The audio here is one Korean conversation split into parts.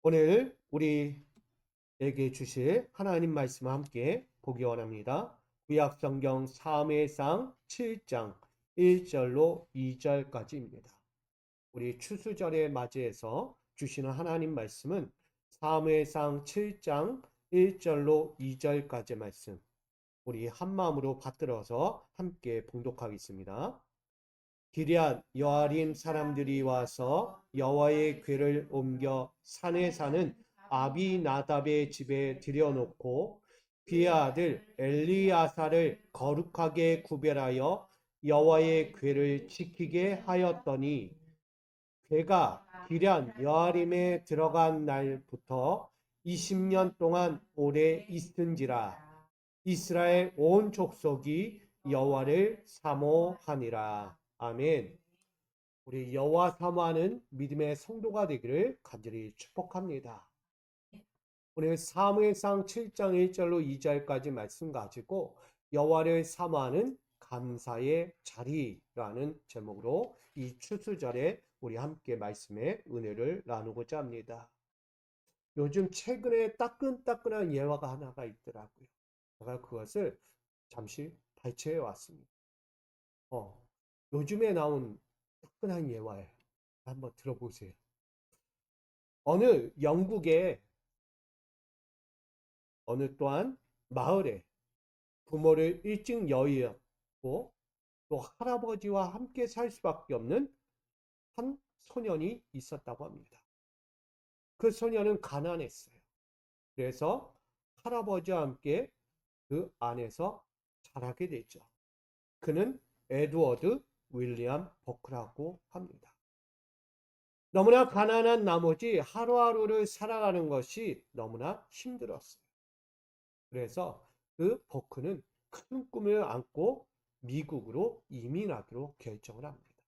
오늘 우리에게 주실 하나님 말씀과 함께 보기 원합니다. 구약성경 사무엘상 7장 1절로 2절까지입니다. 우리 추수절에 맞이해서 주시는 하나님 말씀은 사무엘상 7장 1절로 2절까지 말씀, 우리 한마음으로 받들어서 함께 봉독하겠습니다. 기럇 여아림 사람들이 와서 여호와의 궤를 옮겨 산에 사는 아비나답의 집에 들여놓고 그의 아들 엘리야사를 거룩하게 구별하여 여호와의 궤를 지키게 하였더니 궤가 기럇 여아림에 들어간 날부터 20년 동안 오래 있은지라. 이스라엘 온 족속이 여호와를 사모하니라. 아멘. 우리 여호와 사모하는 믿음의 성도가 되기를 간절히 축복합니다. 오늘 사무엘상 7장 1절로 2절까지 말씀 가지고 여호와를 사모하는 감사의 자리라는 제목으로 이 추수절에 우리 함께 말씀의 은혜를 나누고자 합니다. 요즘 최근에 따끈따끈한 예화가 하나가 있더라고요. 제가 그것을 잠시 발췌해 왔습니다. 요즘에 나온 따끈한 예화예요. 한번 들어보세요. 어느 영국의 어느 또한 마을에 부모를 일찍 여의었고 또 할아버지와 함께 살 수밖에 없는 한 소년이 있었다고 합니다. 그 소년은 가난했어요. 그래서 할아버지와 함께 그 안에서 자라게 되죠. 그는 에드워드 윌리엄 버크라고 합니다. 너무나 가난한 나머지 하루하루를 살아가는 것이 너무나 힘들었어요. 그래서 그 버크는 큰 꿈을 안고 미국으로 이민하기로 결정을 합니다.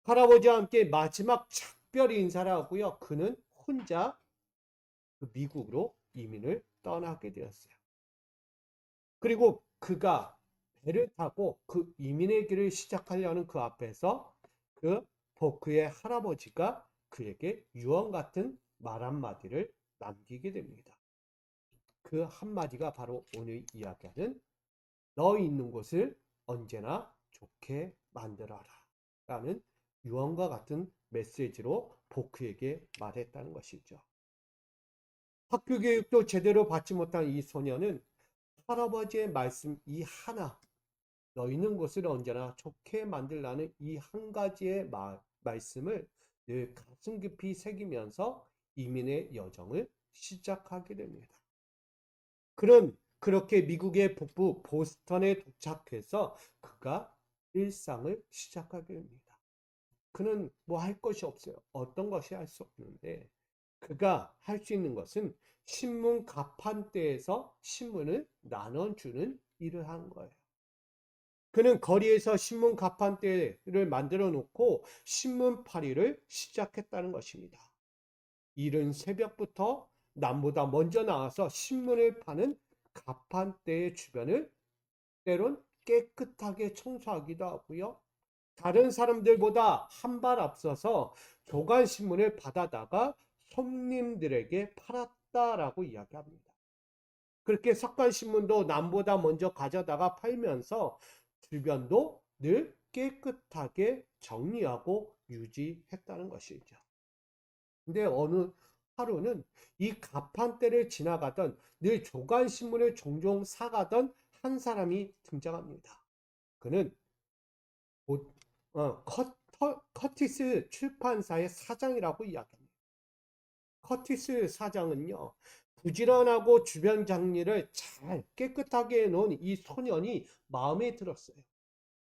할아버지와 함께 마지막 작별 인사를 하고요. 그는 혼자 그 미국으로 이민을 떠나게 되었어요. 그리고 그가 배를 타고 그 이민의 길을 시작하려는 그 앞에서 그 버크의 할아버지가 그에게 유언 같은 말 한마디를 남기게 됩니다. 그 한마디가 바로 오늘 이야기하는 너 있는 곳을 언제나 좋게 만들어라 라는 유언과 같은 메시지로 버크에게 말했다는 것이죠. 학교 교육도 제대로 받지 못한 이 소녀는 할아버지의 말씀 이 하나, 너 있는 곳을 언제나 좋게 만들라는 이 한 가지의 말씀을 늘 가슴 깊이 새기면서 이민의 여정을 시작하게 됩니다. 그렇게 미국의 북부 보스턴에 도착해서 그가 일상을 시작하게 됩니다. 그는 뭐 할 것이 없어요. 어떤 것이 할 수 없는데 그가 할 수 있는 것은 신문 가판대에서 신문을 나눠주는 일을 하는 거예요. 그는 거리에서 신문 가판대를 만들어 놓고 신문팔이를 시작했다는 것입니다. 이른 새벽부터 남보다 먼저 나와서 신문을 파는 가판대의 주변을 때론 깨끗하게 청소하기도 하고요. 다른 사람들보다 한 발 앞서서 조간신문을 받아다가 손님들에게 팔았다라고 이야기합니다. 그렇게 석간신문도 남보다 먼저 가져다가 팔면서 주변도 늘 깨끗하게 정리하고 유지했다는 것이죠. 근데 어느 하루는 이 가판대를 지나가던 늘 조간신문을 종종 사가던 한 사람이 등장합니다. 그는 곧 커티스 출판사의 사장이라고 이야기합니다. 커티스 사장은요, 부지런하고 주변 정리를 잘 깨끗하게 해놓은 이 소년이 마음에 들었어요.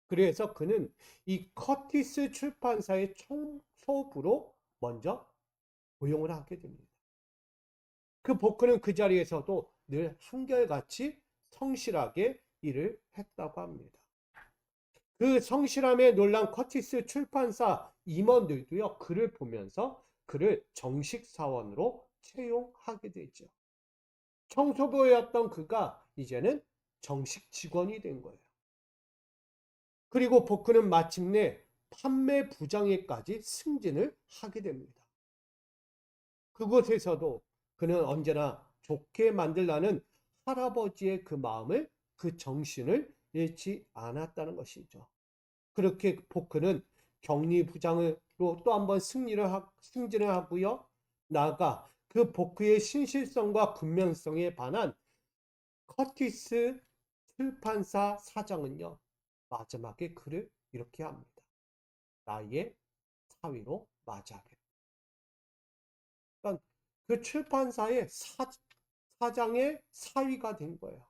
그래서 그는 이 커티스 출판사의 청소부로 먼저 고용을 하게 됩니다. 그 버크는 그 자리에서도 늘 한결같이 성실하게 일을 했다고 합니다. 그 성실함에 놀란 커티스 출판사 임원들도요, 그를 보면서 그를 정식 사원으로 채용하게 되죠. 청소부였던 그가 이제는 정식 직원이 된 거예요. 그리고 버크는 마침내 판매 부장에까지 승진을 하게 됩니다. 그곳에서도 그는 언제나 좋게 만들라는 할아버지의 그 마음을, 그 정신을 잃지 않았다는 것이죠. 그렇게 포크는 격리부장으로 또 한번 승진을 하고요. 나아가 그 포크의 신실성과 군면성에 반한 커티스 출판사 사장은요, 마지막에 그를 이렇게 합니다. 나의 사위로 맞이하겠다. 그러니까 그 출판사의 사장의 사위가 된 거예요.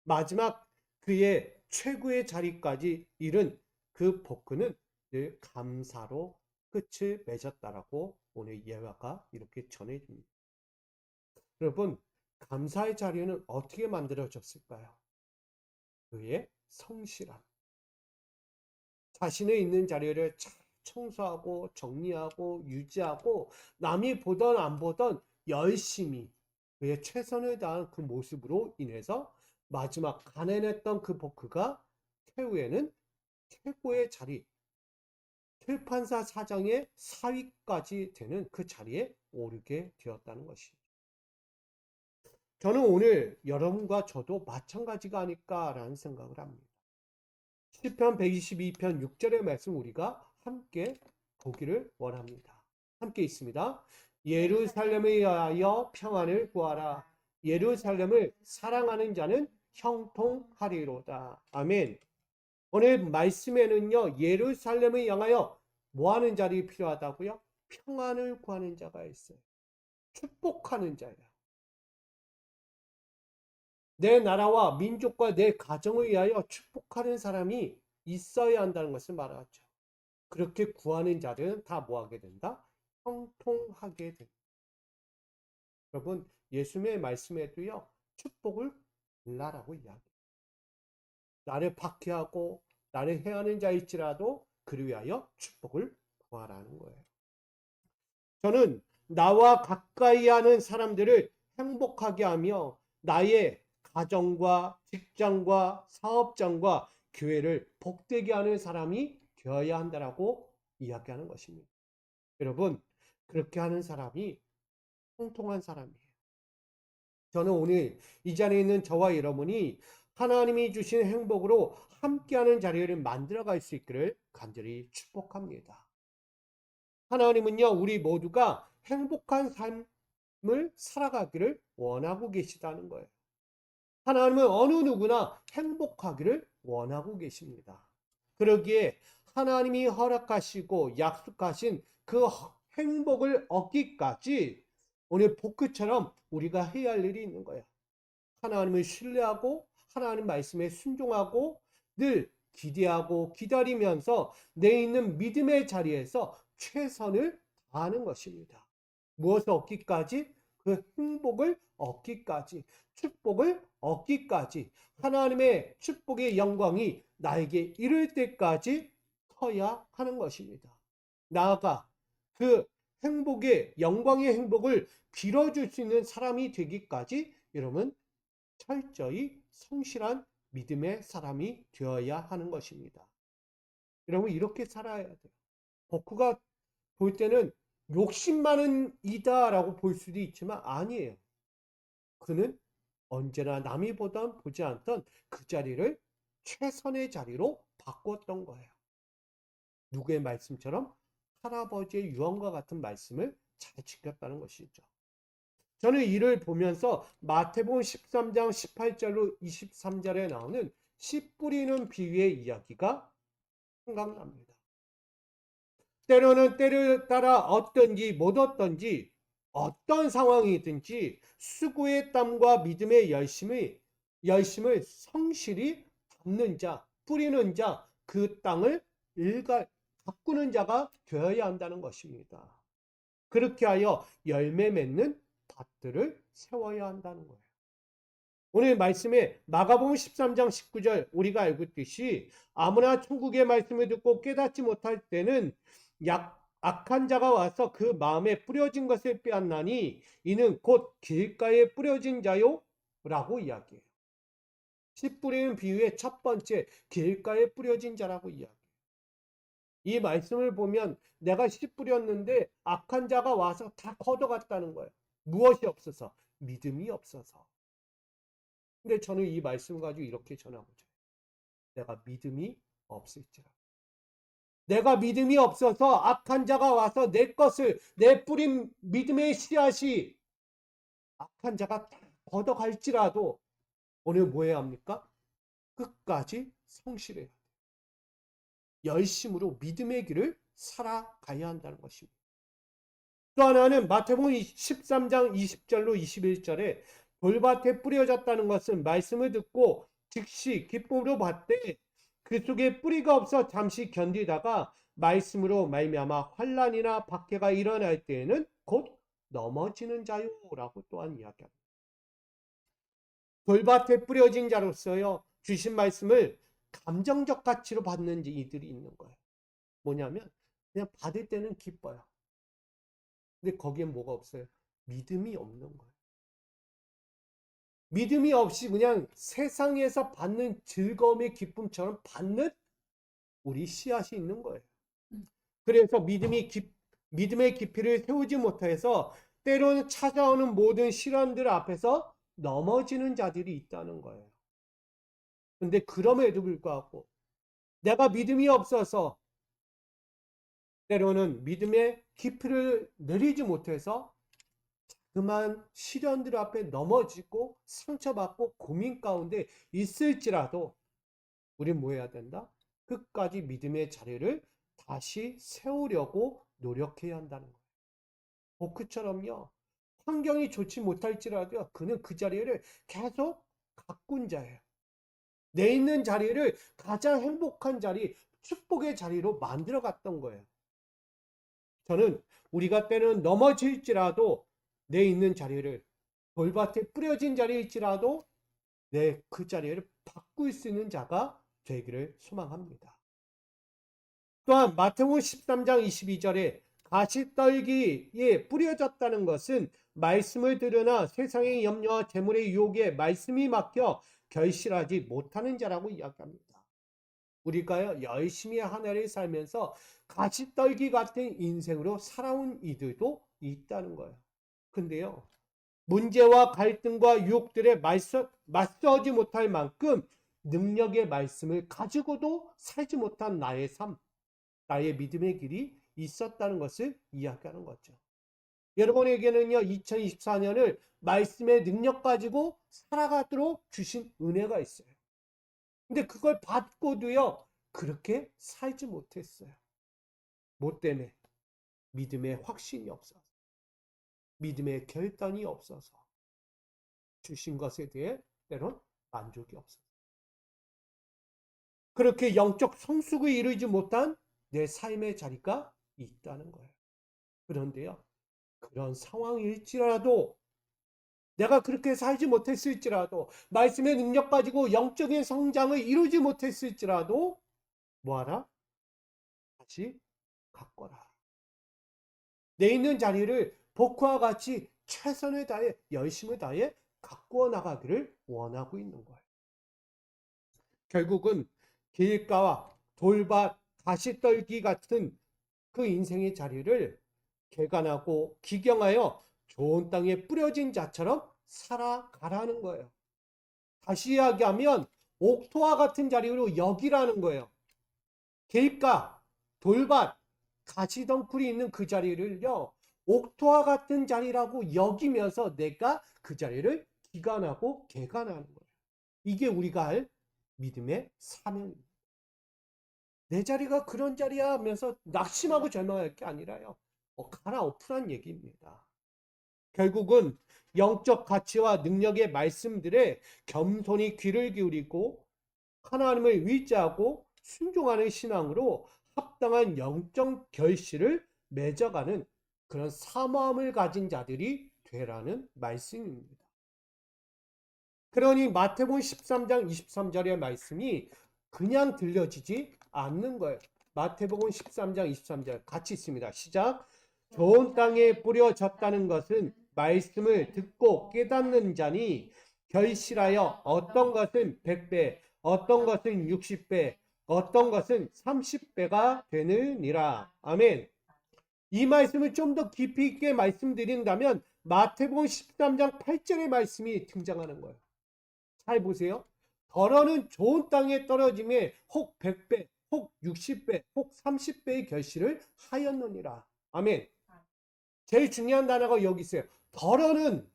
마지막 그의 최고의 자리까지 이른 그 포크는 늘 감사로 끝을 맺었다라고 오늘 예화가 이렇게 전해집니다. 여러분, 감사의 자리는 어떻게 만들어졌을까요? 그의 성실함. 자신의 있는 자리를 잘 청소하고 정리하고 유지하고 남이 보던 안 보던 열심히 그의 최선을 다한 그 모습으로 인해서 마지막 가난했던 그 포크가 최후에는 최고의 자리, 출판사 사장의 사위까지 되는 그 자리에 오르게 되었다는 것이죠. 저는 오늘 여러분과 저도 마찬가지가 아닐까라는 생각을 합니다. 시편 122편 6절의 말씀 우리가 함께 보기를 원합니다. 함께 있습니다. 예루살렘에 위하여 평안을 구하라. 예루살렘을 사랑하는 자는 형통하리로다. 아멘. 오늘 말씀에는요, 예루살렘을 향하여 뭐 하는 자리 필요하다고요? 평안을 구하는 자가 있어요. 축복하는 자예요. 내 나라와 민족과 내 가정을 위하여 축복하는 사람이 있어야 한다는 것을 말하죠. 그렇게 구하는 자들은 다 뭐하게 된다? 형통하게 된다. 여러분, 예수님의 말씀에도요, 축복을 달라라고 이야기해요. 나를 박해하고 나를 해하는 자일지라도 그를 위하여 축복을 구하라는 거예요. 저는 나와 가까이 하는 사람들을 행복하게 하며 나의 가정과 직장과 사업장과 교회를 복되게 하는 사람이 되어야 한다라고 이야기하는 것입니다. 여러분, 그렇게 하는 사람이 통통한 사람이에요. 저는 오늘 이 자리에 있는 저와 여러분이 하나님이 주신 행복으로 함께하는 자리를 만들어갈 수 있기를 간절히 축복합니다. 하나님은요, 우리 모두가 행복한 삶을 살아가기를 원하고 계시다는 거예요. 하나님은 어느 누구나 행복하기를 원하고 계십니다. 그러기에 하나님이 허락하시고 약속하신 그 행복을 얻기까지 오늘 포크처럼 우리가 해야 할 일이 있는 거예요. 하나님을 신뢰하고 하나님 말씀에 순종하고 늘 기대하고 기다리면서 내 있는 믿음의 자리에서 최선을 다하는 것입니다. 무엇을 얻기까지? 그 행복을 얻기까지, 축복을 얻기까지, 하나님의 축복의 영광이 나에게 이를 때까지 커야 하는 것입니다. 나아가 그 행복의, 영광의 행복을 빌어줄 수 있는 사람이 되기까지 여러분 철저히 성실한 믿음의 사람이 되어야 하는 것입니다. 여러분 이렇게 살아야 돼요. 복후가 볼 때는 욕심 많은 이다라고 볼 수도 있지만 아니에요. 그는 언제나 남이 보지 않던 그 자리를 최선의 자리로 바꿨던 거예요. 누구의 말씀처럼 할아버지의 유언과 같은 말씀을 잘 지켰다는 것이죠. 저는 이를 보면서 마태복음 13장 18절로 23절에 나오는 씨 뿌리는 비유의 이야기가 생각납니다. 때로는 때를 따라 얻든지 못 얻든지 어떤 상황이든지 수고의 땀과 믿음의 열심을 성실히 담는 자, 뿌리는 자, 그 땅을 가꾸는 자가 되어야 한다는 것입니다. 그렇게 하여 열매 맺는 밭들을 세워야 한다는 거예요. 오늘 말씀에 마가복음 13장 19절 우리가 알고 있듯이 아무나 천국의 말씀을 듣고 깨닫지 못할 때는 악한 자가 와서 그 마음에 뿌려진 것을 빼앗나니 이는 곧 길가에 뿌려진 자요 라고 이야기해요. 씨 뿌리는 비유의 첫 번째 길가에 뿌려진 자라고 이야기해요. 이 말씀을 보면 내가 씨 뿌렸는데 악한 자가 와서 다 걷어갔다는 거예요. 무엇이 없어서? 믿음이 없어서. 근데 저는 이 말씀 가지고 이렇게 전하고자 해요. 내가 믿음이 없을지라. 내가 믿음이 없어서 악한 자가 와서 내 것을, 내 뿌린 믿음의 씨앗이 악한 자가 다 걷어갈지라도 오늘 뭐 해야 합니까? 끝까지 성실해야 돼요. 열심으로 믿음의 길을 살아가야 한다는 것입니다. 또 하나는 마태복음 13장 20절로 21절에 돌밭에 뿌려졌다는 것은 말씀을 듣고 즉시 기쁨으로 받되 그 속에 뿌리가 없어 잠시 견디다가 말씀으로 말미암아 환난이나 박해가 일어날 때에는 곧 넘어지는 자요라고 또한 이야기합니다. 돌밭에 뿌려진 자로서요, 주신 말씀을 감정적 가치로 받는 이들이 있는 거예요. 뭐냐면 그냥 받을 때는 기뻐요. 근데 거기엔 뭐가 없어요? 믿음이 없는 거예요. 믿음이 없이 그냥 세상에서 받는 즐거움의 기쁨처럼 받는 우리 씨앗이 있는 거예요. 그래서 믿음의 깊이를 세우지 못해서 때로는 찾아오는 모든 시련들 앞에서 넘어지는 자들이 있다는 거예요. 근데 그럼에도 불구하고 내가 믿음이 없어서 때로는 믿음의 깊이를 내리지 못해서 그만 시련들 앞에 넘어지고 상처받고 고민 가운데 있을지라도 우린 뭐 해야 된다? 끝까지 믿음의 자리를 다시 세우려고 노력해야 한다는 거예요. 보크처럼요. 환경이 좋지 못할지라도 그는 그 자리를 계속 가꾼 자예요. 내 있는 자리를 가장 행복한 자리, 축복의 자리로 만들어 갔던 거예요. 저는 우리가 때는 넘어질지라도 내 있는 자리를 돌밭에 뿌려진 자리일지라도 내 그 자리를 바꿀 수 있는 자가 되기를 소망합니다. 또한 마태복음 13장 22절에 가시떨기에 뿌려졌다는 것은 말씀을 들으나 세상의 염려와 재물의 유혹에 말씀이 막혀 결실하지 못하는 자라고 이야기합니다. 우리가요, 열심히 한 해를 살면서 가시떨기 같은 인생으로 살아온 이들도 있다는 거예요. 근데요, 문제와 갈등과 유혹들에 맞서지 못할 만큼 능력의 말씀을 가지고도 살지 못한 나의 삶, 나의 믿음의 길이 있었다는 것을 이야기하는 거죠. 여러분에게는요, 2024년을 말씀의 능력 가지고 살아가도록 주신 은혜가 있어요. 근데 그걸 받고도요, 그렇게 살지 못했어요. 뭐 때문에? 믿음의 확신이 없어서, 믿음의 결단이 없어서, 주신 것에 대해 때론 만족이 없어서. 그렇게 영적 성숙을 이루지 못한 내 삶의 자리가 있다는 거예요. 그런데요, 그런 상황일지라도 내가 그렇게 살지 못했을지라도 말씀의 능력 가지고 영적인 성장을 이루지 못했을지라도 뭐하라? 다시 가꿔라. 내 있는 자리를 복화와 같이 최선을 다해 열심을 다해 가꾸어 나가기를 원하고 있는 거예요. 결국은 길가와 돌밭, 가시떨기 같은 그 인생의 자리를 개간하고 기경하여 좋은 땅에 뿌려진 자처럼 살아가라는 거예요. 다시 이야기하면 옥토와 같은 자리로 여기라는 거예요. 길가, 돌밭, 가시덩굴이 있는 그 자리를요, 옥토와 같은 자리라고 여기면서 내가 그 자리를 기간하고 개간하는 거예요. 이게 우리가 할 믿음의 사명입니다. 내 자리가 그런 자리야 하면서 낙심하고 절망할 게 아니라요. 갈아엎으란 얘기입니다. 결국은 영적 가치와 능력의 말씀들에 겸손히 귀를 기울이고 하나님을 의지하고 순종하는 신앙으로 합당한 영적 결실을 맺어가는 그런 사모함을 가진 자들이 되라는 말씀입니다. 그러니 마태복음 13장 23절의 말씀이 그냥 들려지지 않는 거예요. 마태복음 13장 23절 같이 있습니다. 시작. 좋은 땅에 뿌려졌다는 것은 말씀을 듣고 깨닫는 자니 결실하여 어떤 것은 100배, 어떤 것은 60배, 어떤 것은 30배가 되느니라. 아멘. 이 말씀을 좀 더 깊이 있게 말씀드린다면 마태복음 13장 8절의 말씀이 등장하는 거예요. 잘 보세요. 더러는 좋은 땅에 떨어짐에 혹 100배, 혹 60배, 혹 30배의 결실을 하였느니라. 아멘. 제일 중요한 단어가 여기 있어요. 더러는.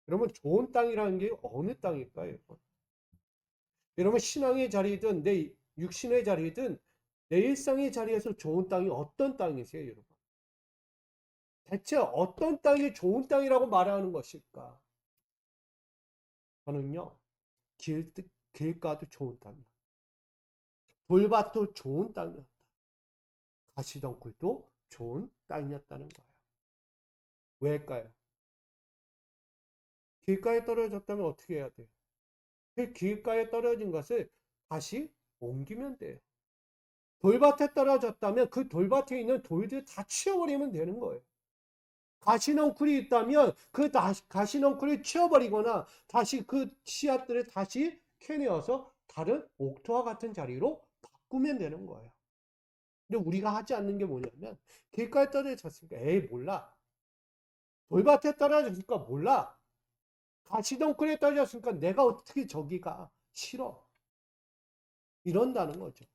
여러분, 좋은 땅이라는 게 어느 땅일까요? 여러분, 신앙의 자리든 내 육신의 자리든 내 일상의 자리에서 좋은 땅이 어떤 땅이세요, 여러분? 대체 어떤 땅이 좋은 땅이라고 말하는 것일까? 저는요, 길가도 좋은 땅이다. 돌밭도 좋은 땅이었다. 가시덩굴도 좋은 땅이었다는 거예요. 왜일까요? 길가에 떨어졌다면 어떻게 해야 돼요? 그 길가에 떨어진 것을 다시 옮기면 돼요. 돌밭에 떨어졌다면 그 돌밭에 있는 돌들 다 치워버리면 되는 거예요. 가시넝쿨이 있다면 그 가시넝쿨을 치워버리거나 다시 그 씨앗들을 다시 캐내어서 다른 옥토와 같은 자리로 바꾸면 되는 거예요. 근데 우리가 하지 않는 게 뭐냐면 길가에 떨어졌으니까 에이 몰라. 돌밭에 떨어졌으니까 몰라. 가시덩굴에 떨어졌으니까 내가 어떻게 저기가 싫어. 이런다는 거죠.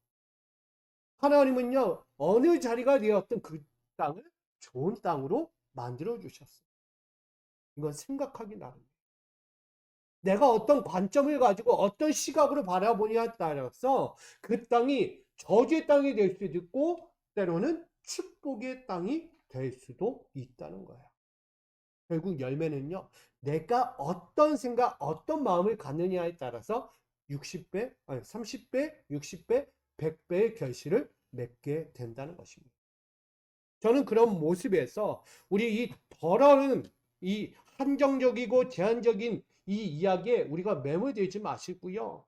하나님은요, 어느 자리가 되었든 그 땅을 좋은 땅으로 만들어 주셨어요. 이건 생각하기 나름이에요. 내가 어떤 관점을 가지고 어떤 시각으로 바라보냐에 따라서 그 땅이 저주의 땅이 될 수도 있고 때로는 축복의 땅이 될 수도 있다는 거예요. 결국 열매는요, 내가 어떤 생각, 어떤 마음을 갖느냐에 따라서 60배, 아니 30배, 60배, 100배의 결실을 맺게 된다는 것입니다. 저는 그런 모습에서 우리 이 더러운 이 한정적이고 제한적인 이 이야기에 우리가 매몰되지 마시고요.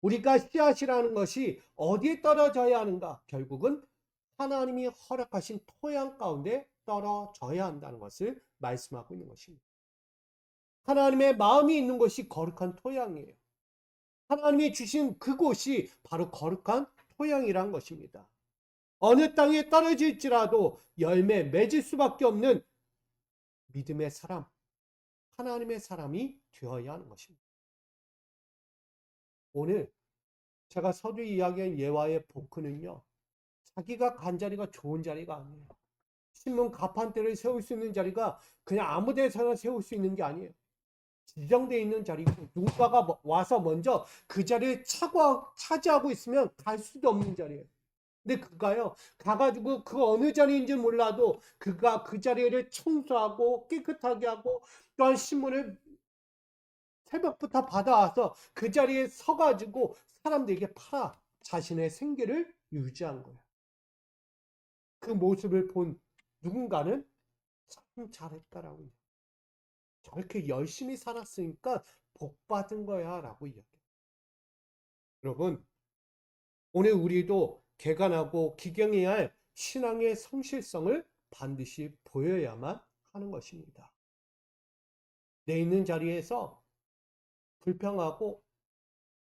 우리가 씨앗이라는 것이 어디에 떨어져야 하는가? 결국은 하나님이 허락하신 토양 가운데 떨어져야 한다는 것을 말씀하고 있는 것입니다. 하나님의 마음이 있는 것이 거룩한 토양이에요. 하나님이 주신 그곳이 바로 거룩한 토양이란 것입니다. 어느 땅에 떨어질지라도 열매 맺을 수밖에 없는 믿음의 사람, 하나님의 사람이 되어야 하는 것입니다. 오늘 제가 서두 이야기한 예화의 복크는요, 자기가 간 자리가 좋은 자리가 아니에요. 신문 가판대를 세울 수 있는 자리가 그냥 아무 데서나 세울 수 있는 게 아니에요. 지정되어 있는 자리고 누군가가 와서 먼저 그 자리를 차지하고 있으면 갈 수도 없는 자리예요. 근데 그가요, 가가지고 그 어느 자리인지 몰라도 그가 그 자리를 청소하고 깨끗하게 하고 또한 신문을 새벽부터 받아와서 그 자리에 서가지고 사람들에게 팔아 자신의 생계를 유지한 거예요. 그 모습을 본 누군가는 참 잘했다라고, 저렇게 열심히 살았으니까 복 받은 거야 라고 이야기해요. 여러분, 오늘 우리도 개간하고 기경해야 할 신앙의 성실성을 반드시 보여야만 하는 것입니다. 내 있는 자리에서 불평하고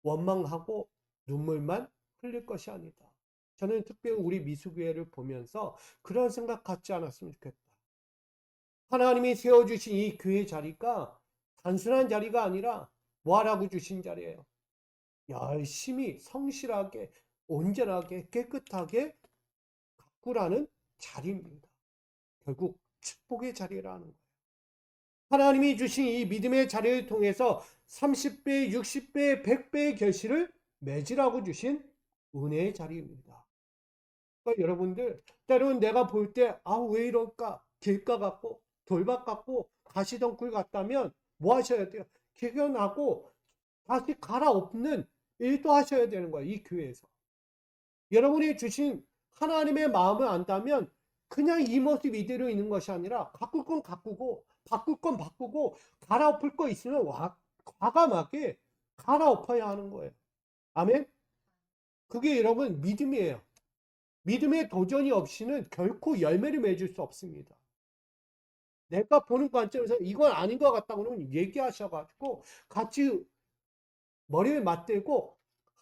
원망하고 눈물만 흘릴 것이 아니다. 저는 특별히 우리 미수교회를 보면서 그런 생각 갖지 않았으면 좋겠다. 하나님이 세워주신 이 교회 자리가 단순한 자리가 아니라 뭐하라고 주신 자리예요. 열심히 성실하게 온전하게 깨끗하게 가꾸라는 자리입니다. 결국 축복의 자리라는 거예요. 하나님이 주신 이 믿음의 자리를 통해서 30배, 60배, 100배의 결실을 맺으라고 주신 은혜의 자리입니다. 그러니까 여러분들 때로는 내가 볼 때 왜 이럴까? 길가 같고 돌밭 같고 가시덩굴 같다면 뭐 하셔야 돼요? 개견하고 다시 갈아엎는 일도 하셔야 되는 거예요. 이 교회에서. 여러분이 주신 하나님의 마음을 안다면 그냥 이 모습 이대로 있는 것이 아니라 가꿀 건 가꾸고 바꿀 건 바꾸고 갈아엎을 거 있으면 과감하게 갈아엎어야 하는 거예요. 아멘? 그게 여러분 믿음이에요. 믿음의 도전이 없이는 결코 열매를 맺을 수 없습니다. 내가 보는 관점에서 이건 아닌 것 같다고는 얘기하셔가지고 같이 머리를 맞대고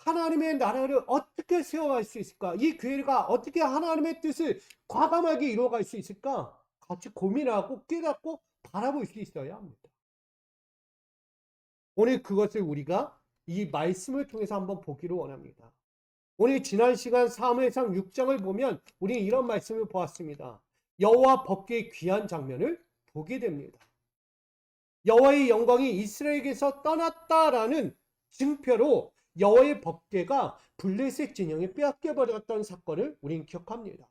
하나님의 나라를 어떻게 세워갈 수 있을까? 이 교회가 어떻게 하나님의 뜻을 과감하게 이루어갈 수 있을까? 같이 고민하고 깨닫고 바라볼 수 있어야 합니다. 오늘 그것을 우리가 이 말씀을 통해서 한번 보기를 원합니다. 오늘 지난 시간 사무엘상 6장을 보면 우리는 이런 말씀을 보았습니다. 여호와 법궤의 귀한 장면을 보게 됩니다. 여호와의 영광이 이스라엘에게서 떠났다라는 증표로 여호와의 법궤가 블레셋 진영에 빼앗겨 버렸던 사건을 우리는 기억합니다.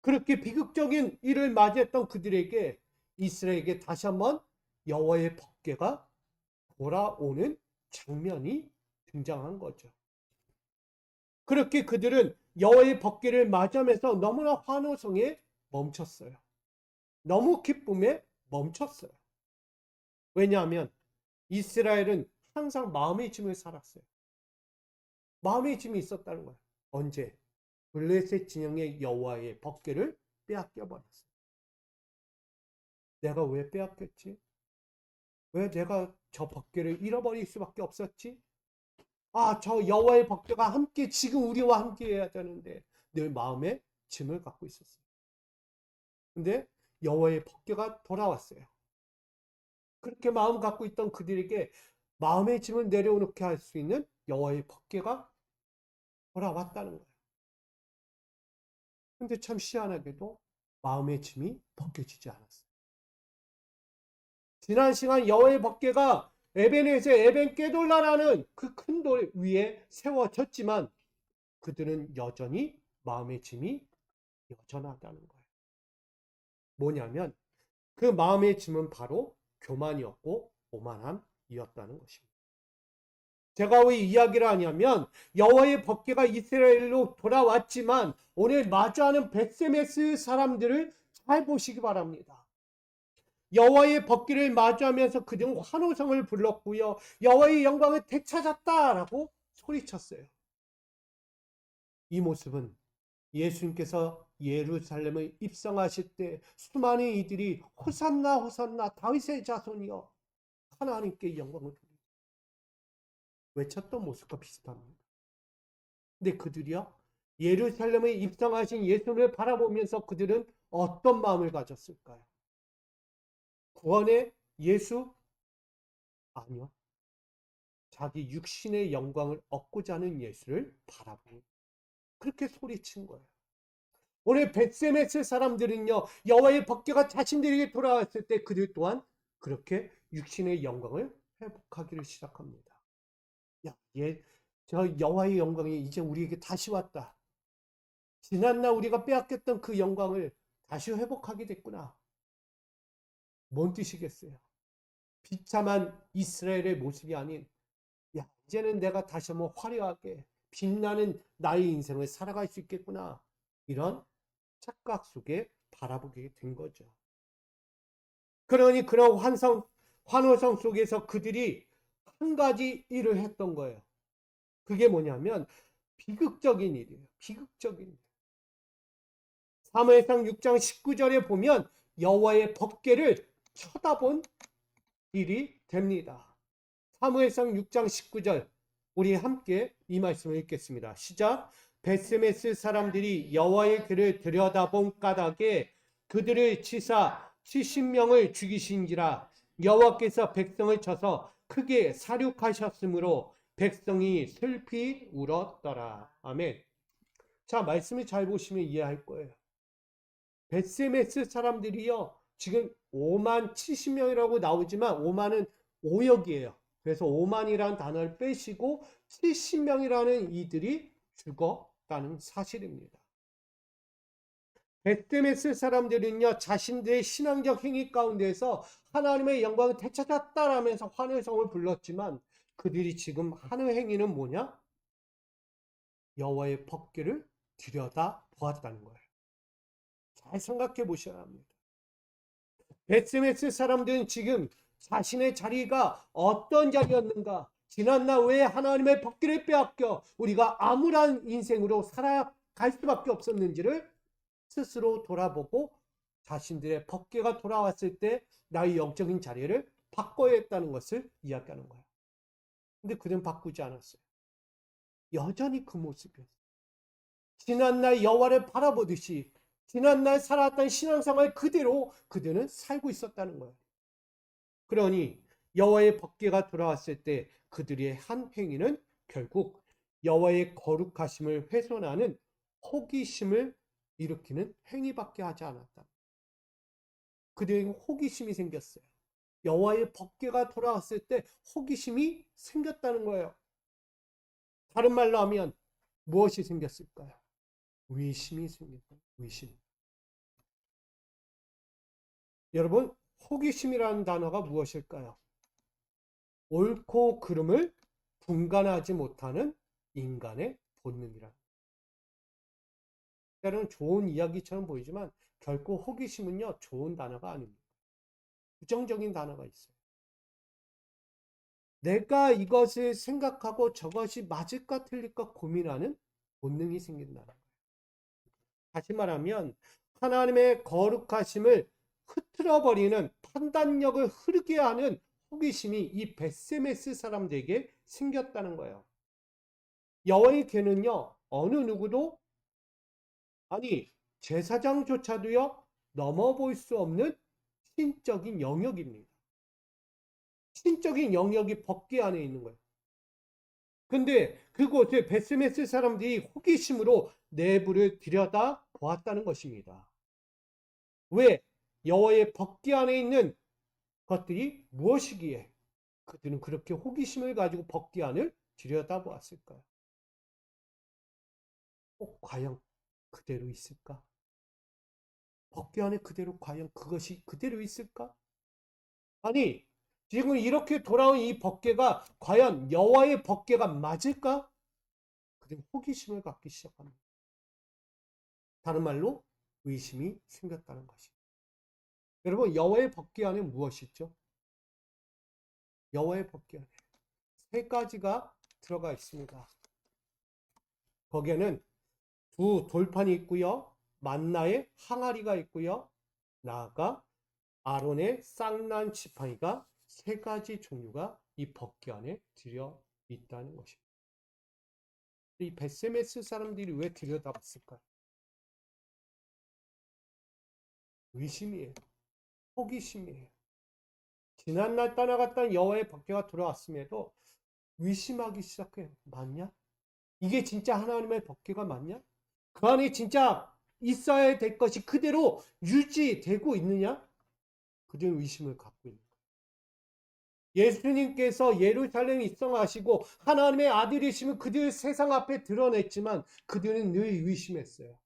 그렇게 비극적인 일을 맞이했던 그들에게 이스라엘에게 다시 한번 여호와의 법궤가 돌아오는 장면이 등장한 거죠. 그렇게 그들은 여호와의 법궤를 맞이하면서 너무나 환호성에 멈췄어요. 너무 기쁨에 멈췄어요. 왜냐하면 이스라엘은 항상 마음의 짐을 살았어요. 마음의 짐이 있었다는 거예요. 언제? 블레셋 진영의 여호와의 법궤를 빼앗겨 버렸어요. 내가 왜 빼앗겼지? 왜 내가 저 법궤를 잃어버릴 수밖에 없었지? 아, 저 여호와의 법궤가 함께 지금 우리와 함께 해야 되는데 늘 마음에 짐을 갖고 있었어요. 근데 여호와의 법궤가 돌아왔어요. 그렇게 마음 갖고 있던 그들에게 마음의 짐을 내려놓게 할 수 있는 여호와의 법궤가 돌아왔다는 거예요. 근데 참 희한하게도 마음의 짐이 벗겨지지 않았어요. 지난 시간 여호와의 법궤가 에벤에서 에벤 깨돌라라는 그 큰 돌 위에 세워졌지만 그들은 여전히 마음의 짐이 여전하다는 거예요. 뭐냐면 그 마음의 짐은 바로 교만이었고 오만함이었다는 것입니다. 제가 왜 이야기를 하냐면 여호와의 법궤가 이스라엘로 돌아왔지만 오늘 마주하는 벳세메스 사람들을 잘 보시기 바랍니다. 여호와의 법궤를 마주하면서 그들은 환호성을 불렀고요. 여호와의 영광을 되찾았다라고 소리쳤어요. 이 모습은 예수님께서 예루살렘을 입성하실 때 수많은 이들이 호산나 호산나 다윗의 자손이여 하나님께 영광을 돌리고 외쳤던 모습과 비슷합니다. 근데 그들이요 예루살렘에 입성하신 예수님을 바라보면서 그들은 어떤 마음을 가졌을까요? 구원의 예수? 아니요. 자기 육신의 영광을 얻고자 하는 예수를 바라보고 그렇게 소리친 거예요. 오늘 벳세메스 사람들은요 여호와의 법궤가 자신들에게 돌아왔을 때 그들 또한 그렇게 육신의 영광을 회복하기를 시작합니다. 야, 저 여호와의 영광이 이제 우리에게 다시 왔다. 지난날 우리가 빼앗겼던 그 영광을 다시 회복하게 됐구나. 뭔 뜻이겠어요? 비참한 이스라엘의 모습이 아닌 야, 이제는 내가 다시 한번 화려하게 빛나는 나의 인생을 살아갈 수 있겠구나. 이런 착각 속에 바라보게 된 거죠. 그러니 그런 환호성 속에서 그들이 한 가지 일을 했던 거예요. 그게 뭐냐면 비극적인 일이에요. 비극적인 일. 사무엘상 6장 19절에 보면 여호와의 법궤를 쳐다본 일이 됩니다. 사무엘상 6장 19절 우리 함께 이 말씀을 읽겠습니다. 시작. 벳세메스 사람들이 여호와의 궤를 들여다본 까닭에 그들을 치사 70명을 죽이신지라 여호와께서 백성을 쳐서 크게 사륙하셨으므로 백성이 슬피 울었더라. 아멘. 자, 말씀을 잘 보시면 이해할 거예요. 벳세메스 사람들이요. 지금 5만 70명이라고 나오지만 5만은 오역이에요. 그래서 5만이라는 단어를 빼시고 70명이라는 이들이 죽었다는 사실입니다. 벳세메스 사람들은요. 자신들의 신앙적 행위 가운데서 하나님의 영광을 되찾았다라면서 환호성을 불렀지만 그들이 지금 하는 행위는 뭐냐? 여호와의 법궤를 들여다 보았다는 거예요. 잘 생각해 보셔야 합니다. 벳세메스 사람들은 지금 자신의 자리가 어떤 자리였는가? 지난날 왜 하나님의 법궤를 빼앗겨 우리가 암울한 인생으로 살아갈 수밖에 없었는지를 스스로 돌아보고 자신들의 법궤가 돌아왔을 때 나의 영적인 자리를 바꿔야 했다는 것을 이야기하는 거예요. 근데 그들은 바꾸지 않았어요. 여전히 그 모습이었어요. 지난날 여호와를 바라보듯이 지난날 살았던 신앙생활 그대로 그들은 살고 있었다는 거예요. 그러니 여호와의 법궤가 돌아왔을 때 그들의 한 행위는 결국 여호와의 거룩하심을 훼손하는 호기심을 일으키는 행위밖에 하지 않았다. 그들에게 호기심이 생겼어요. 여호와의 법궤가 돌아왔을 때 호기심이 생겼다는 거예요. 다른 말로 하면 무엇이 생겼을까요? 의심이 생긴 거예요. 의심. 여러분, 호기심이라는 단어가 무엇일까요? 옳고 그름을 분간하지 못하는 인간의 본능이라. 때로는 좋은 이야기처럼 보이지만 결코 호기심은요, 좋은 단어가 아닙니다. 부정적인 단어가 있어요. 내가 이것을 생각하고 저것이 맞을까 틀릴까 고민하는 본능이 생긴다는 거예요. 다시 말하면 하나님의 거룩하심을 흐트러버리는 판단력을 흐르게 하는 호기심이 이 벳세메스 사람들에게 생겼다는 거예요. 여호와의 궤는요, 어느 누구도, 아니 제사장조차도요 넘어볼 수 없는 신적인 영역입니다. 신적인 영역이 법궤 안에 있는 거예요. 근데 그곳에 벳세메스 사람들이 호기심으로 내부를 들여다 보았다는 것입니다. 왜? 여호와의 법궤 안에 있는 것들이 무엇이기에 그들은 그렇게 호기심을 가지고 법궤 안을 들여다 보았을까요? 과연 그대로 있을까? 법궤 안에 그대로 과연 그것이 그대로 있을까? 아니, 지금 이렇게 돌아온 이 법궤가 과연 여호와의 법궤가 맞을까? 그들은 호기심을 갖기 시작합니다. 다른 말로 의심이 생겼다는 것입니다. 여러분, 여호와의 법궤 안에 무엇이 있죠? 여호와의 법궤 안에 세 가지가 들어가 있습니다. 거기에는 두 돌판이 있고요. 만나의 항아리가 있고요. 나아가 아론의 쌍난 지팡이가 세 가지 종류가 이 법궤 안에 들여 있다는 것입니다. 이 벳세메스 사람들이 왜 들여다봤을까요? 의심이에요. 호기심이에요. 지난날 떠나갔던 여호와의 법궤가 돌아왔음에도 의심하기 시작해요. 맞냐? 이게 진짜 하나님의 법궤가 맞냐? 그 안에 진짜 있어야 될 것이 그대로 유지되고 있느냐? 그들은 의심을 갖고 있는 거예요. 예수님께서 예루살렘에 입성하시고 하나님의 아들이시면 그들 세상 앞에 드러냈지만 그들은 늘 의심했어요.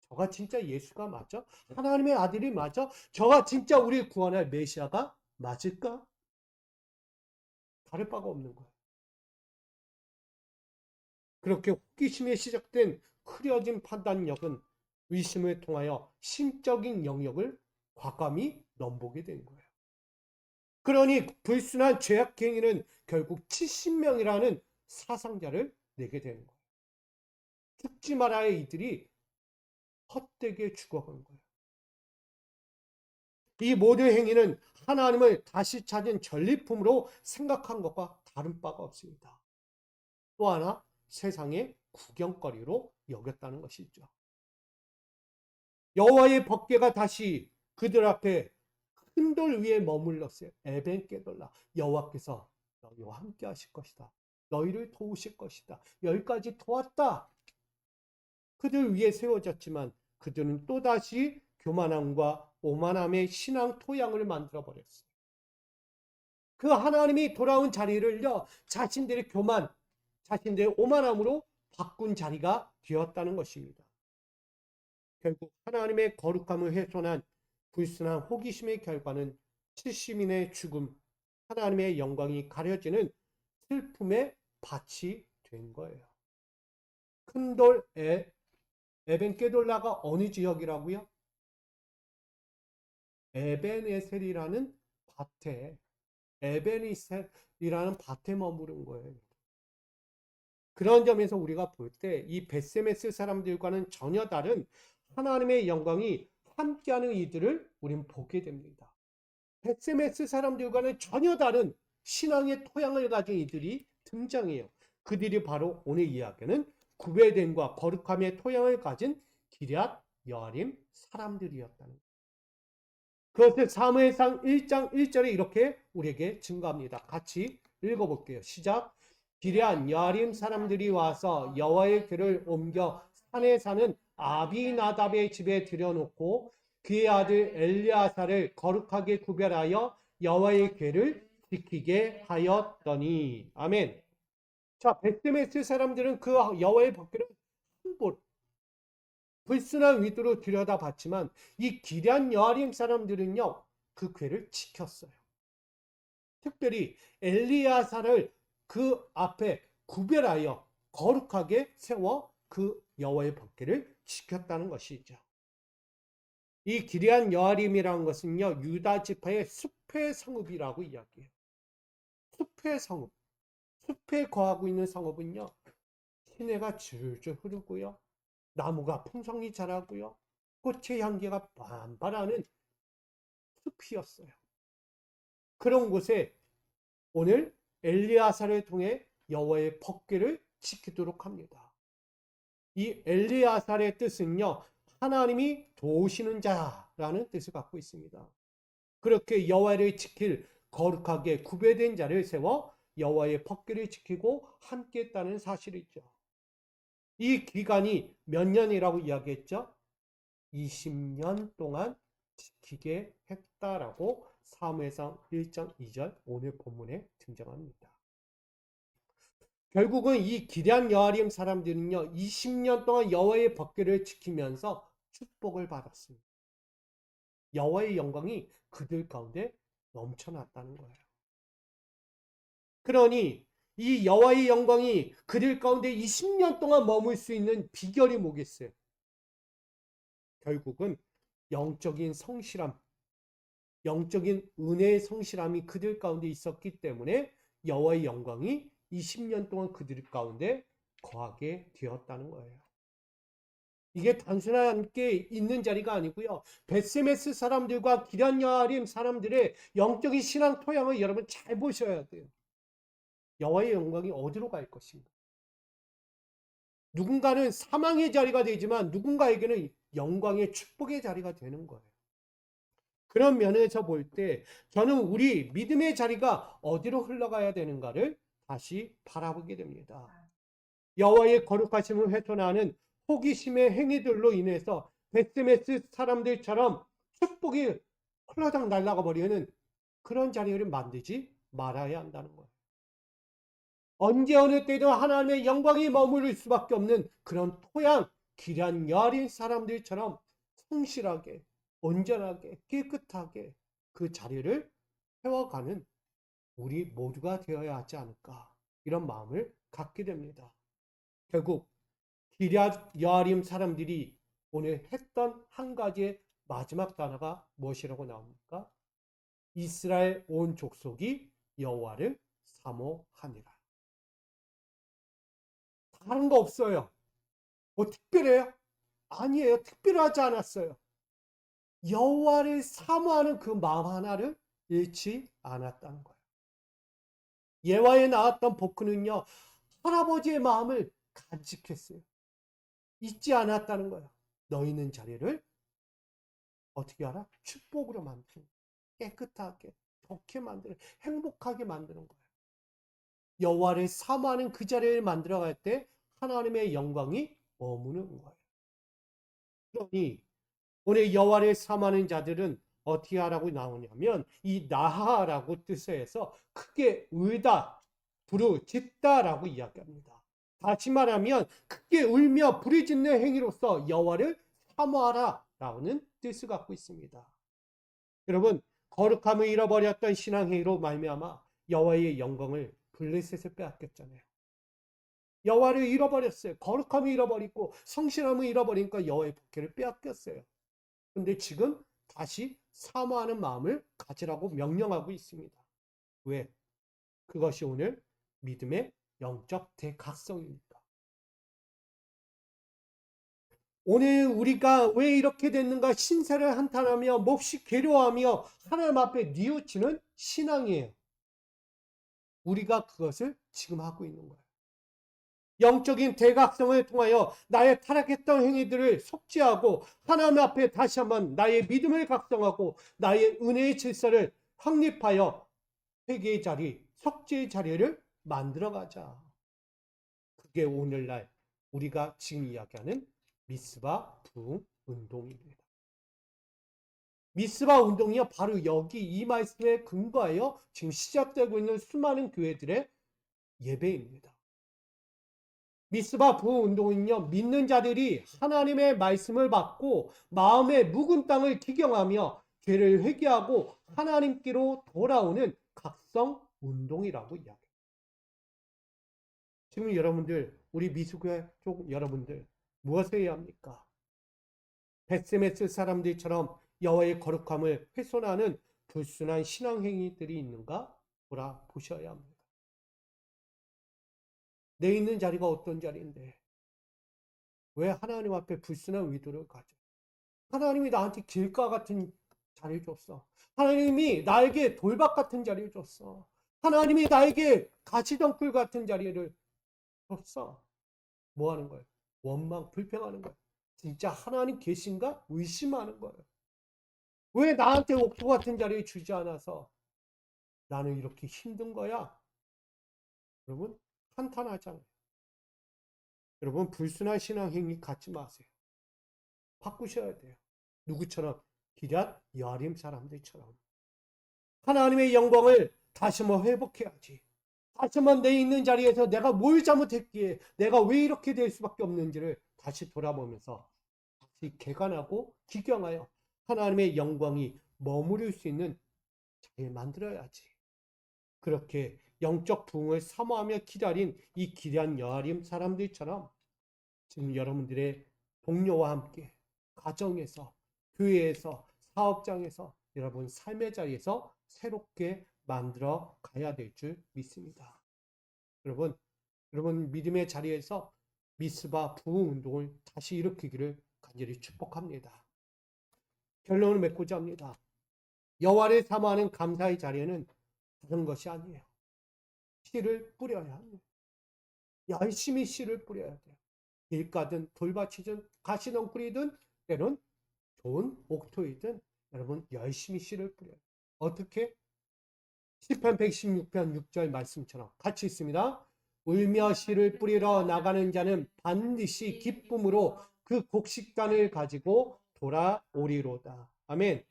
저가 진짜 예수가 맞아? 하나님의 아들이 맞아? 저가 진짜 우리 구원할 메시아가 맞을까? 다를 바가 없는 거예요. 그렇게 호기심에 시작된 흐려진 판단력은 의심을 통하여 심적인 영역을 과감히 넘보게 된 거예요. 그러니 불순한 죄악행위는 결국 70명이라는 사상자를 내게 되는 거예요. 죽지 말아야 이들이 헛되게 죽어간 거예요. 이 모든 행위는 하나님을 다시 찾은 전리품으로 생각한 것과 다른 바가 없습니다. 또 하나 세상의 구경거리로 여겼다는 것이죠. 여호와의 법궤가 다시 그들 앞에 큰 돌 위에 머물렀어요. 에벤게돌라. 여호와께서 너희와 함께 하실 것이다. 너희를 도우실 것이다. 여기까지 도왔다. 그들 위에 세워졌지만 그들은 또다시 교만함과 오만함의 신앙 토양을 만들어 버렸어요. 그 하나님이 돌아온 자리를요, 자신들의 교만, 자신들의 오만함으로 바꾼 자리가 되었다는 것입니다. 결국 하나님의 거룩함을 훼손한 불순한 호기심의 결과는 70인의 죽음, 하나님의 영광이 가려지는 슬픔의 밭이 된 거예요. 큰돌 에벤게돌라가 어느 지역이라고요? 에벤에셀이라는 밭에, 에벤이셀이라는 밭에 머무른 거예요. 그런 점에서 우리가 볼 때 이 벳세메스 사람들과는 전혀 다른 하나님의 영광이 함께하는 이들을 우린 보게 됩니다. 벳세메스 사람들과는 전혀 다른 신앙의 토양을 가진 이들이 등장해요. 그들이 바로 오늘 이야기는 구별됨과 거룩함의 토양을 가진 기럇 여아림 사람들이었다는 거예요. 그것을 사무엘상 1장 1절에 이렇게 우리에게 증거합니다. 같이 읽어볼게요. 시작. 기럇 여아림 사람들이 와서 여호와의 궤를 옮겨 산에 사는 아비나답의 집에 들여놓고 그의 아들 엘리아사를 거룩하게 구별하여 여호와의 궤를 지키게 하였더니. 아멘. 자, 베스메스 사람들은 그 여호와의 법궤를 함부로 불순한 의도로 들여다봤지만 이 기럇 여아림 사람들은요, 그 궤를 지켰어요. 특별히 엘리야사를 그 앞에 구별하여 거룩하게 세워 그 여호와의 법궤를 지켰다는 것이죠. 이 기럇 여아림이라는 것은요, 유다 지파의 숲의 성읍이라고 이야기해요. 숲의 성읍. 숲에 거하고 있는 성읍은요, 시내가 줄줄 흐르고요, 나무가 풍성히 자라고요, 꽃의 향기가 반발하는 숲이었어요. 그런 곳에 오늘 엘리야사를 통해 여호와의 법궤를 지키도록 합니다. 이 엘리야사의 뜻은요, 하나님이 도우시는 자라는 뜻을 갖고 있습니다. 그렇게 여호와를 지킬 거룩하게 구별된 자를 세워 여호와의 법궤를 지키고 함께했다는 사실이죠. 이 기간이 몇 년이라고 이야기했죠? 20년 동안 지키게 했다라고 사무엘상 1장 2절 오늘 본문에 등장합니다. 결국은 이 기럇 여아림 사람들은요, 20년 동안 여호와의 법궤를 지키면서 축복을 받았습니다. 여호와의 영광이 그들 가운데 넘쳐났다는 거예요. 그러니 이 여호와의 영광이 그들 가운데 20년 동안 머물 수 있는 비결이 뭐겠어요? 결국은 영적인 성실함, 영적인 은혜의 성실함이 그들 가운데 있었기 때문에 여호와의 영광이 20년 동안 그들 가운데 거하게 되었다는 거예요. 이게 단순하게 있는 자리가 아니고요, 베스메스 사람들과 기럇 여아림 사람들의 영적인 신앙 토양을 여러분 잘 보셔야 돼요. 여호와의 영광이 어디로 갈 것인가? 누군가는 사망의 자리가 되지만 누군가에게는 영광의 축복의 자리가 되는 거예요. 그런 면에서 볼 때 저는 우리 믿음의 자리가 어디로 흘러가야 되는가를 다시 바라보게 됩니다. 여호와의 거룩하심을 훼손하는 호기심의 행위들로 인해서 베스메스 사람들처럼 축복이 흘러당 날아가 버리는 그런 자리를 만들지 말아야 한다는 거예요. 언제 어느 때도 하나님의 영광이 머무를 수밖에 없는 그런 토양, 기럇 여아림 사람들처럼 성실하게, 온전하게, 깨끗하게 그 자리를 세워가는 우리 모두가 되어야 하지 않을까, 이런 마음을 갖게 됩니다. 결국 기럇 여아림 사람들이 오늘 했던 한 가지의 마지막 단어가 무엇이라고 나옵니까? 이스라엘 온 족속이 여호와를 사모하니라. 다른 거 없어요. 뭐 특별해요? 아니에요. 특별하지 않았어요. 여호와를 사모하는 그 마음 하나를 잃지 않았다는 거예요. 예화에 나왔던 복근은요, 할아버지의 마음을 간직했어요. 잊지 않았다는 거예요. 너희는 자리를 어떻게 하라? 축복으로 만드는, 깨끗하게, 좋게 만드는, 행복하게 만드는 거예요. 여호와를 사모하는 그 자리를 만들어갈 때 하나님의 영광이 머무는 거예요. 그러니 오늘 여호와를 사모하는 자들은 어떻게 하라고 나오냐면 이 나하라고 뜻에서 크게 울다, 부르짖다라고 이야기합니다. 다시 말하면 크게 울며 부르짖는 행위로서 여호와를 사모하라라는 뜻을 갖고 있습니다. 여러분, 거룩함을 잃어버렸던 신앙행위로 말미암아 여호와의 영광을 블레셋을 빼앗겼잖아요. 여호와를 잃어버렸어요. 거룩함을 잃어버리고 성실함을 잃어버리니까 여호와의 복궤를 빼앗겼어요. 근데 지금 다시 사모하는 마음을 가지라고 명령하고 있습니다. 왜? 그것이 오늘 믿음의 영적 대각성입니까? 오늘 우리가 왜 이렇게 됐는가 신세를 한탄하며 몹시 괴로워하며 하나님 앞에 뉘우치는 신앙이에요. 우리가 그것을 지금 하고 있는 거예요. 영적인 대각성을 통하여 나의 타락했던 행위들을 속죄하고 하나님 앞에 다시 한번 나의 믿음을 각성하고 나의 은혜의 질서를 확립하여 회개의 자리, 속죄의 자리를 만들어가자. 그게 오늘날 우리가 지금 이야기하는 미스바 부흥 운동입니다. 미스바 운동이요, 바로 여기 이 말씀에 근거하여 지금 시작되고 있는 수많은 교회들의 예배입니다. 미스바 부흥 운동은요, 믿는 자들이 하나님의 말씀을 받고 마음의 묵은 땅을 기경하며 죄를 회개하고 하나님께로 돌아오는 각성 운동이라고 이야기합니다. 지금 여러분들, 우리 미수교회 쪽 여러분들 무엇을 해야 합니까? 베스메스 사람들처럼 여호와의 거룩함을 훼손하는 불순한 신앙 행위들이 있는가 돌아보셔야 합니다. 내 있는 자리가 어떤 자리인데 왜 하나님 앞에 불순한 의도를 가져? 하나님이 나한테 길가 같은 자리를 줬어. 하나님이 나에게 돌박 같은 자리를 줬어. 하나님이 나에게 가시덩굴 같은 자리를 줬어. 뭐 하는 거예요? 원망, 불평하는 거예요. 진짜 하나님 계신가? 의심하는 거예요. 왜 나한테 옥토 같은 자리를 주지 않아서 나는 이렇게 힘든 거야? 여러분, 한탄하잖아요. 여러분, 불순한 신앙 행위 갖지 마세요. 바꾸셔야 돼요. 누구처럼? 기럇 여림 사람들처럼. 하나님의 영광을 다시 한번 회복해야지. 다시 한번 내 있는 자리에서 내가 뭘 잘못했기에 내가 왜 이렇게 될 수밖에 없는지를 다시 돌아보면서 다시 개관하고 기경하여 하나님의 영광이 머무를 수 있는 자리를 만들어야지. 그렇게 영적 부흥을 사모하며 기다린 이 기럇 여아림 사람들처럼 지금 여러분들의 동료와 함께 가정에서, 교회에서, 사업장에서, 여러분 삶의 자리에서 새롭게 만들어 가야 될 줄 믿습니다. 여러분 믿음의 자리에서 미스바 부흥 운동을 다시 일으키기를 간절히 축복합니다. 결론을 맺고자 합니다. 여호와를 사모하는 감사의 자리에는 다른 것이 아니에요. 씨를 뿌려야 합니다. 열심히 씨를 뿌려야 돼요. 길가든 돌밭이든 가시덩굴이든 때론 좋은 옥토이든 여러분 열심히 씨를 뿌려요. 어떻게? 시편 116편 6절 말씀처럼 같이 있습니다. 울며 씨를 뿌리러 나가는 자는 반드시 기쁨으로 그 곡식단을 가지고 돌아오리로다. 아멘.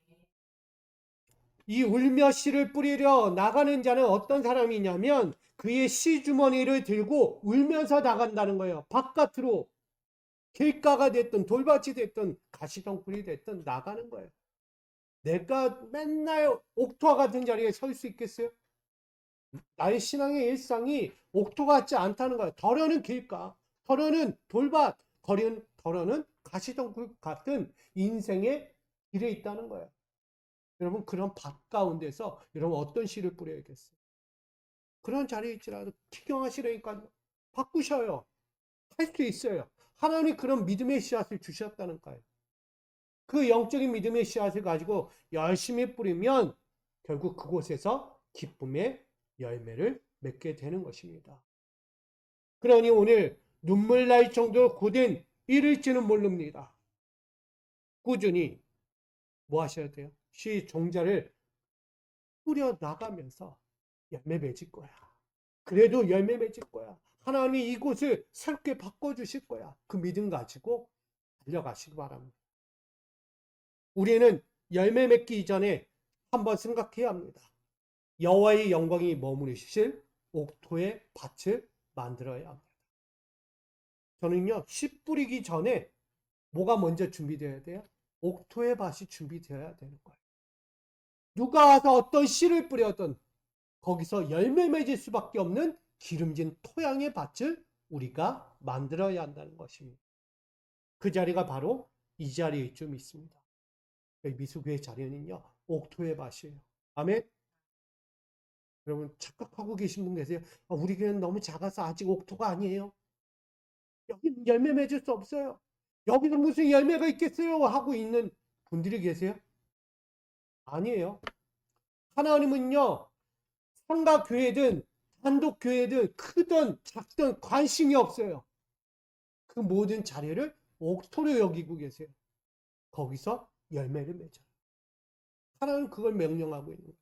이 울며 씨를 뿌리러 나가는 자는 어떤 사람이냐면 그의 씨 주머니를 들고 울면서 나간다는 거예요. 바깥으로 길가가 됐든 돌밭이 됐든 가시덩굴이 됐든 나가는 거예요. 내가 맨날 옥토와 같은 자리에 설 수 있겠어요? 나의 신앙의 일상이 옥토 같지 않다는 거예요. 덜어는 길가, 덜어는 돌밭, 덜어는 가시덩굴 같은 인생의 길에 있다는 거예요. 여러분 그런 밭 가운데서 여러분 어떤 씨를 뿌려야겠어요? 그런 자리에 있지라도 기경하시라니까 바꾸셔요. 할 수 있어요. 하나님이 그런 믿음의 씨앗을 주셨다는 거예요. 그 영적인 믿음의 씨앗을 가지고 열심히 뿌리면 결국 그곳에서 기쁨의 열매를 맺게 되는 것입니다. 그러니 오늘 눈물 날 정도로 고된 일일지는 모릅니다. 꾸준히 뭐 하셔야 돼요? 씨 종자를 뿌려 나가면서 열매 맺을 거야. 그래도 열매 맺을 거야. 하나님이 이곳을 새롭게 바꿔주실 거야. 그 믿음 가지고 달려가시기 바랍니다. 우리는 열매 맺기 이전에 한번 생각해야 합니다. 여호와의 영광이 머무르실 옥토의 밭을 만들어야 합니다. 저는요, 씨 뿌리기 전에 뭐가 먼저 준비되어야 돼요? 옥토의 밭이 준비되어야 되는 거예요. 누가 와서 어떤 씨를 뿌려든 거기서 열매 맺을 수밖에 없는 기름진 토양의 밭을 우리가 만들어야 한다는 것입니다. 그 자리가 바로 이 자리일 줄 믿습니다. 미수교의 자리는요, 옥토의 밭이에요. 아멘. 여러분 착각하고 계신 분 계세요? 우리 교회는 너무 작아서 아직 옥토가 아니에요. 여기는 열매 맺을 수 없어요. 여기서 무슨 열매가 있겠어요? 하고 있는 분들이 계세요? 아니에요. 하나님은요, 상가 교회든 한독 교회든 크든 작든 관심이 없어요. 그 모든 자리를 옥토로 여기고 계세요. 거기서 열매를 맺어요. 하나님은 그걸 명령하고 있는 거예요.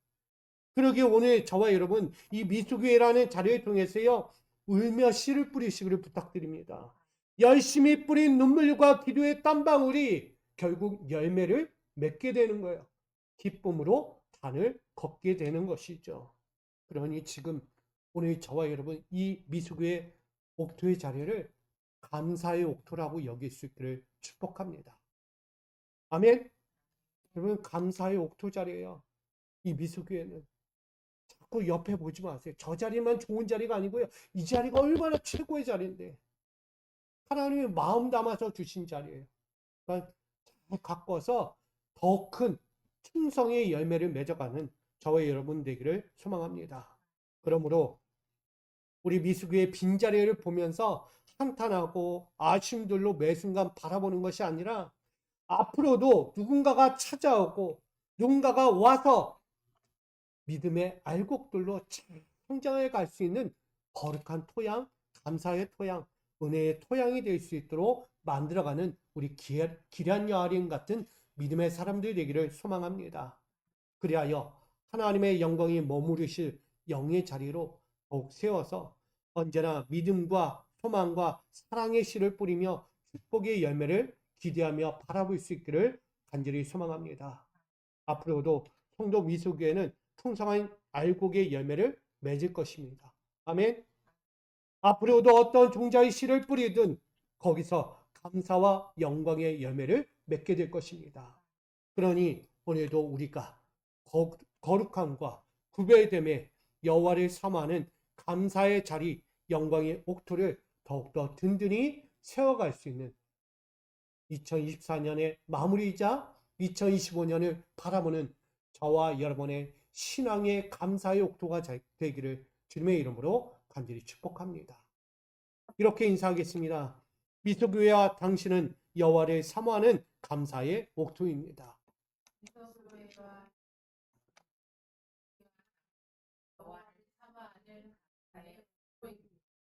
그러기에 오늘 저와 여러분 이 미수교회라는 자리를 통해서요, 울며 씨를 뿌리시기를 부탁드립니다. 열심히 뿌린 눈물과 기도의 땀방울이 결국 열매를 맺게 되는 거예요. 기쁨으로 단을 걷게 되는 것이죠. 그러니 지금 오늘 저와 여러분 이 미수교회 옥토의 자리를 감사의 옥토라고 여길 수 있기를 축복합니다. 아멘. 여러분 감사의 옥토 자리예요. 이 미수교회는 자꾸 옆에 보지 마세요. 저 자리만 좋은 자리가 아니고요. 이 자리가 얼마나 최고의 자리인데 하나님이 마음 담아서 주신 자리예요. 그러니까 잘 가꿔서 더 큰 충성의 열매를 맺어가는 저와 여러분 되기를 소망합니다. 그러므로 우리 미수교의 빈자리를 보면서 한탄하고 아쉬움들로 매 순간 바라보는 것이 아니라 앞으로도 누군가가 찾아오고 누군가가 와서 믿음의 알곡들로 성장해 갈 수 있는 거룩한 토양, 감사의 토양, 은혜의 토양이 될 수 있도록 만들어가는 우리 기란 여아린 같은 믿음의 사람들이 되기를 소망합니다. 그리하여 하나님의 영광이 머무르실 영의 자리로 더욱 세워서 언제나 믿음과 소망과 사랑의 씨를 뿌리며 축복의 열매를 기대하며 바라볼 수 있기를 간절히 소망합니다. 앞으로도 성도 미수교회는 풍성한 알곡의 열매를 맺을 것입니다. 아멘. 앞으로도 어떤 종자의 씨를 뿌리든 거기서 감사와 영광의 열매를 맺게 될 것입니다. 그러니 오늘도 우리가 거룩함과 구별됨에 여호와를 사모하는 감사의 자리, 영광의 옥토를 더욱더 든든히 세워갈 수 있는 2024년의 마무리이자 2025년을 바라보는 저와 여러분의 신앙의 감사의 옥토가 되기를 주님의 이름으로 간절히 축복합니다. 이렇게 인사하겠습니다. 미소교회와 당신은 여호와를 사모하는 감사의 옥토입니다.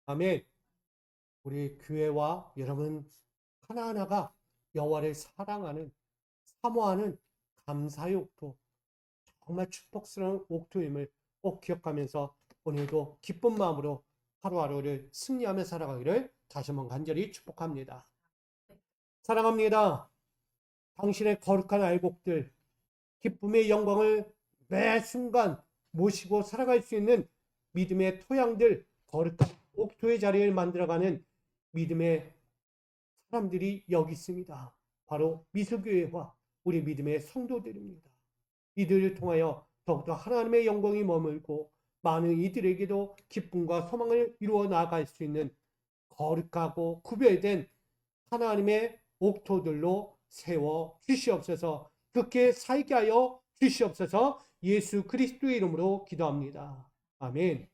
아멘. 우리 교회와 여러분 하나하나가 여호와를 사랑하는, 사모하는 감사의 옥토, 정말 축복스러운 옥토임을 꼭 기억하면서 오늘도 기쁜 마음으로 하루하루를 승리하며 살아가기를 다시 한번 간절히 축복합니다. 사랑합니다. 당신의 거룩한 알곡들, 기쁨의 영광을 매 순간 모시고 살아갈 수 있는 믿음의 토양들, 거룩한 옥토의 자리를 만들어가는 믿음의 사람들이 여기 있습니다. 바로 미수교회와 우리 믿음의 성도들입니다. 이들을 통하여 더욱더 하나님의 영광이 머물고 많은 이들에게도 기쁨과 소망을 이루어 나아갈 수 있는 거룩하고 구별된 하나님의 옥토들로 세워 주시옵소서. 그렇게 살게 하여 주시옵소서. 예수 그리스도의 이름으로 기도합니다. 아멘.